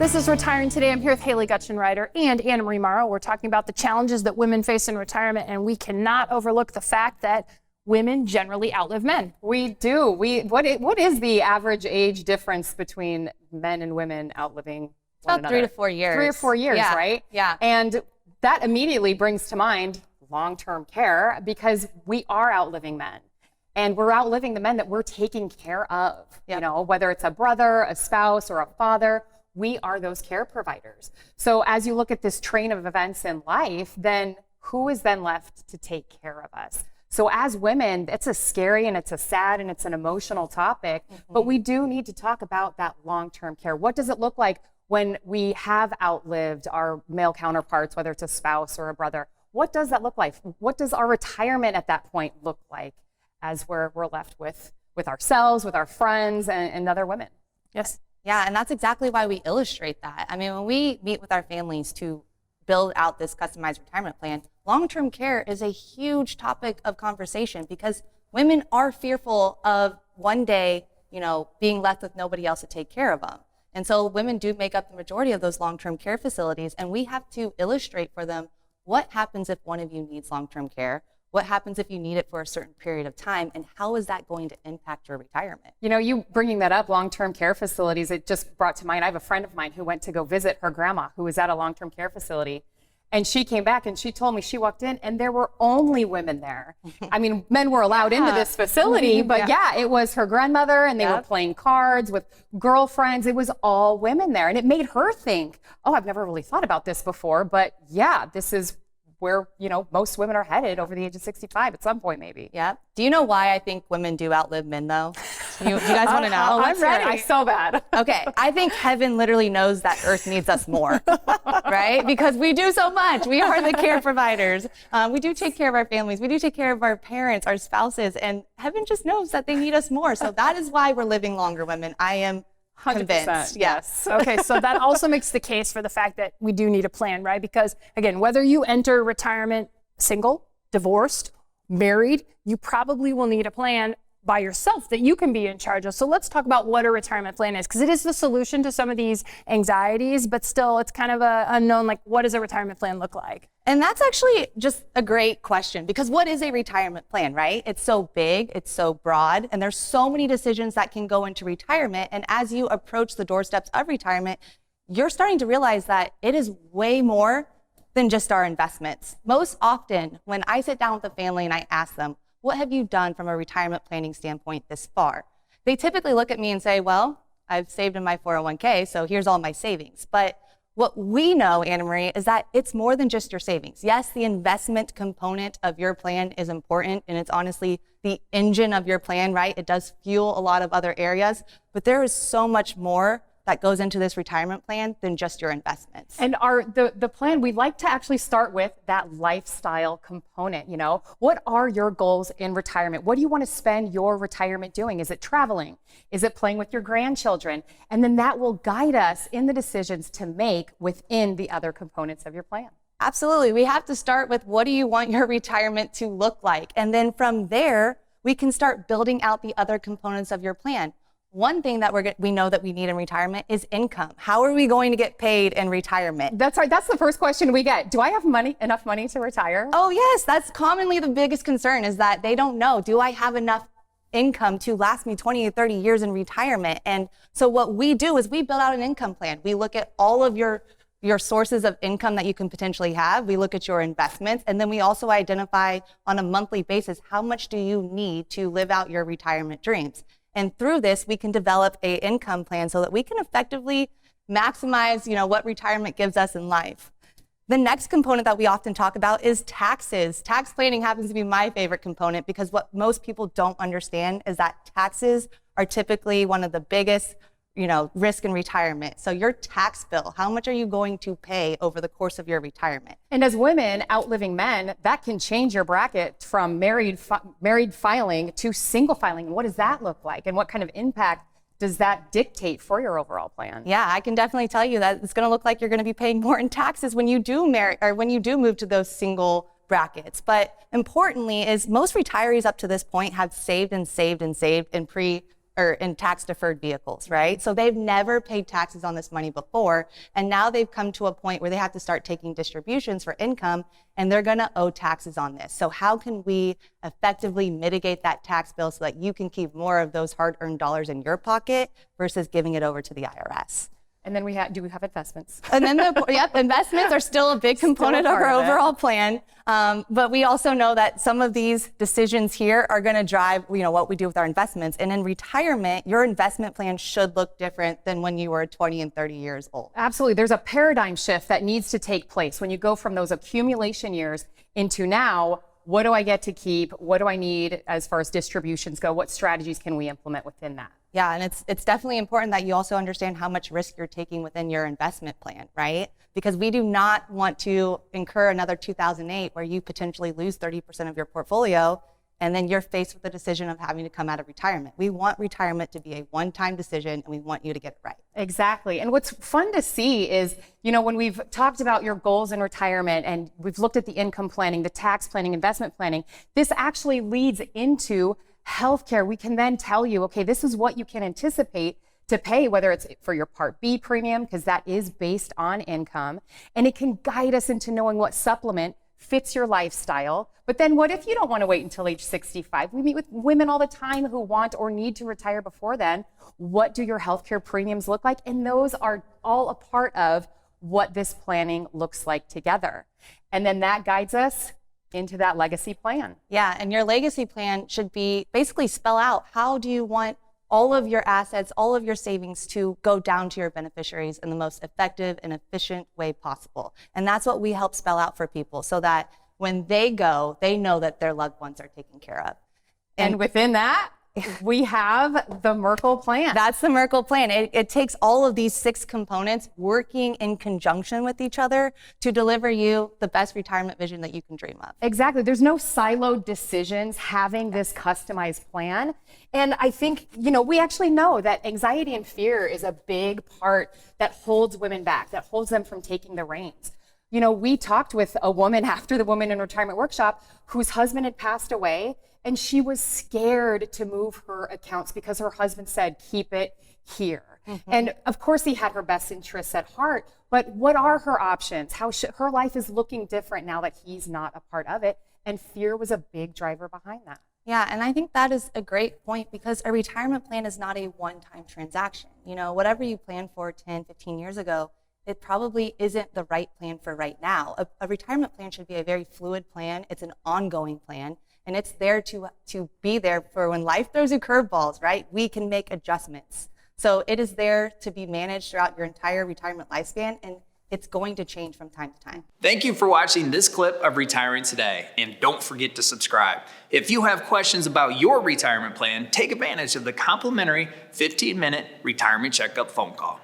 This is Retiring Today. I'm here with Haley Gutschenritter and AnnaMarie Morrow. We're talking about the challenges that women face in retirement, and we cannot overlook the fact that women generally outlive men. We do. What is the average age difference between men and women outliving one another? 3 to 4 years. 3 or 4 years, yeah. right? Yeah. And that immediately brings to mind long-term care, because we are outliving men. And we're outliving the men that we're taking care of. Yep. You know, whether it's a brother, a spouse, or a father, we are those care providers. So as you look at this train of events in life, then who is then left to take care of us? So as women, it's a scary and it's a sad and it's an emotional topic, but we do need to talk about that long-term care. What does it look like when we have outlived our male counterparts, whether it's a spouse or a brother? What does that look like? What does our retirement at that point look like as we're left with ourselves, with our friends and other women? Yes. Yeah, and that's exactly why we illustrate that. I mean, when we meet with our families to build out this customized retirement plan, long-term care is a huge topic of conversation because women are fearful of one day, being left with nobody else to take care of them. And so women do make up the majority of those long-term care facilities, and we have to illustrate for them what happens if one of you needs long-term care, what happens if you need it for a certain period of time, and how is that going to impact your retirement? You bringing that up, long-term care facilities, it just brought to mind, I have a friend of mine who went to go visit her grandma who was at a long-term care facility. And she came back and she told me she walked in and there were only women there. I mean, men were allowed into this facility, but it was her grandmother and they were playing cards with girlfriends. It was all women there. And it made her think, oh, I've never really thought about this before, but this is where, most women are headed over the age of 65 at some point, maybe. Yeah. Do you know why I think women do outlive men, though? You guys want to know? I'm ready. I so bad. Okay. I think heaven literally knows that Earth needs us more, right? Because we do so much. We are the care providers. We do take care of our families. We do take care of our parents, our spouses, and heaven just knows that they need us more. So that is why we're living longer, women. I am 100%, convinced. yes. Okay, so that also makes the case for the fact that we do need a plan, right? Because again, whether you enter retirement single, divorced, married, you probably will need a plan by yourself that you can be in charge of. So let's talk about what a retirement plan is, because it is the solution to some of these anxieties, but still it's kind of a unknown, like what does a retirement plan look like? And that's actually just a great question, because what is a retirement plan, right? It's so big, it's so broad, and there's so many decisions that can go into retirement. And as you approach the doorsteps of retirement, you're starting to realize that it is way more than just our investments. Most often, when I sit down with a family and I ask them, what have you done from a retirement planning standpoint this far? They typically look at me and say, well, I've saved in my 401k, so here's all my savings. But what we know, AnnaMarie, is that it's more than just your savings. Yes, the investment component of your plan is important, and it's honestly the engine of your plan, right? It does fuel a lot of other areas, but there is so much more that goes into this retirement plan than just your investments. And the plan, we'd like to actually start with that lifestyle component. What are your goals in retirement? What do you want to spend your retirement doing? Is it traveling? Is it playing with your grandchildren? And then that will guide us in the decisions to make within the other components of your plan. Absolutely. We have to start with, what do you want your retirement to look like? And then from there, we can start building out the other components of your plan. One thing that we know that we need in retirement is income. How are we going to get paid in retirement? That's right. That's the first question we get. Do I have enough money to retire? Oh, yes. That's commonly the biggest concern, is that they don't know, do I have enough income to last me 20 to 30 years in retirement? And so what we do is we build out an income plan. We look at all of your sources of income that you can potentially have. We look at your investments, and then we also identify on a monthly basis, how much do you need to live out your retirement dreams? And through this, we can develop an income plan so that we can effectively maximize, what retirement gives us in life. The next component that we often talk about is taxes. Tax planning happens to be my favorite component, because what most people don't understand is that taxes are typically one of the biggest risk in retirement. So your tax bill, how much are you going to pay over the course of your retirement? And as women outliving men, that can change your bracket from married filing to single filing. What does that look like? And what kind of impact does that dictate for your overall plan? Yeah, I can definitely tell you that it's going to look like you're going to be paying more in taxes when you do marry, or when you do move to those single brackets. But importantly is most retirees up to this point have saved and saved and saved in or in tax deferred vehicles, right? So they've never paid taxes on this money before. And now they've come to a point where they have to start taking distributions for income, and they're gonna owe taxes on this. So how can we effectively mitigate that tax bill so that you can keep more of those hard-earned dollars in your pocket versus giving it over to the IRS? And then do we have investments? And then investments are still a big component of our overall plan. But we also know that some of these decisions here are going to drive, what we do with our investments. And in retirement, your investment plan should look different than when you were 20 and 30 years old. Absolutely. There's a paradigm shift that needs to take place when you go from those accumulation years into now, what do I get to keep? What do I need as far as distributions go? What strategies can we implement within that? Yeah, and it's definitely important that you also understand how much risk you're taking within your investment plan, right? Because we do not want to incur another 2008 where you potentially lose 30% of your portfolio and then you're faced with the decision of having to come out of retirement. We want retirement to be a one-time decision, and we want you to get it right. Exactly. And what's fun to see is, when we've talked about your goals in retirement and we've looked at the income planning, the tax planning, investment planning, this actually leads into healthcare. We can then tell you, okay, this is what you can anticipate to pay, whether it's for your Part B premium, because that is based on income, and it can guide us into knowing what supplement fits your lifestyle. But then what if you don't want to wait until age 65? We meet with women all the time who want or need to retire before then. What do your healthcare premiums look like? And those are all a part of what this planning looks like together. And then that guides us into that legacy plan. Yeah, and your legacy plan should be basically spell out how do you want all of your assets, all of your savings to go down to your beneficiaries in the most effective and efficient way possible. And that's what we help spell out for people so that when they go, they know that their loved ones are taken care of. And within that, we have the Merkle plan. That's the Merkle plan. It takes all of these 6 components working in conjunction with each other to deliver you the best retirement vision that you can dream of. Exactly. There's no siloed decisions having this customized plan. And I think, we actually know that anxiety and fear is a big part that holds women back, that holds them from taking the reins. We talked with a woman after the Women in Retirement workshop whose husband had passed away, and she was scared to move her accounts because her husband said, keep it here. Mm-hmm. And of course he had her best interests at heart, but what are her options? Her life is looking different now that he's not a part of it. And fear was a big driver behind that. Yeah, and I think that is a great point because a retirement plan is not a one-time transaction. Whatever you planned for 10, 15 years ago, it probably isn't the right plan for right now. A retirement plan should be a very fluid plan. It's an ongoing plan. And it's there to be there for when life throws you curveballs, right? We can make adjustments. So it is there to be managed throughout your entire retirement lifespan, and it's going to change from time to time. Thank you for watching this clip of Retiring Today, and don't forget to subscribe. If you have questions about your retirement plan, take advantage of the complimentary 15-minute retirement checkup phone call.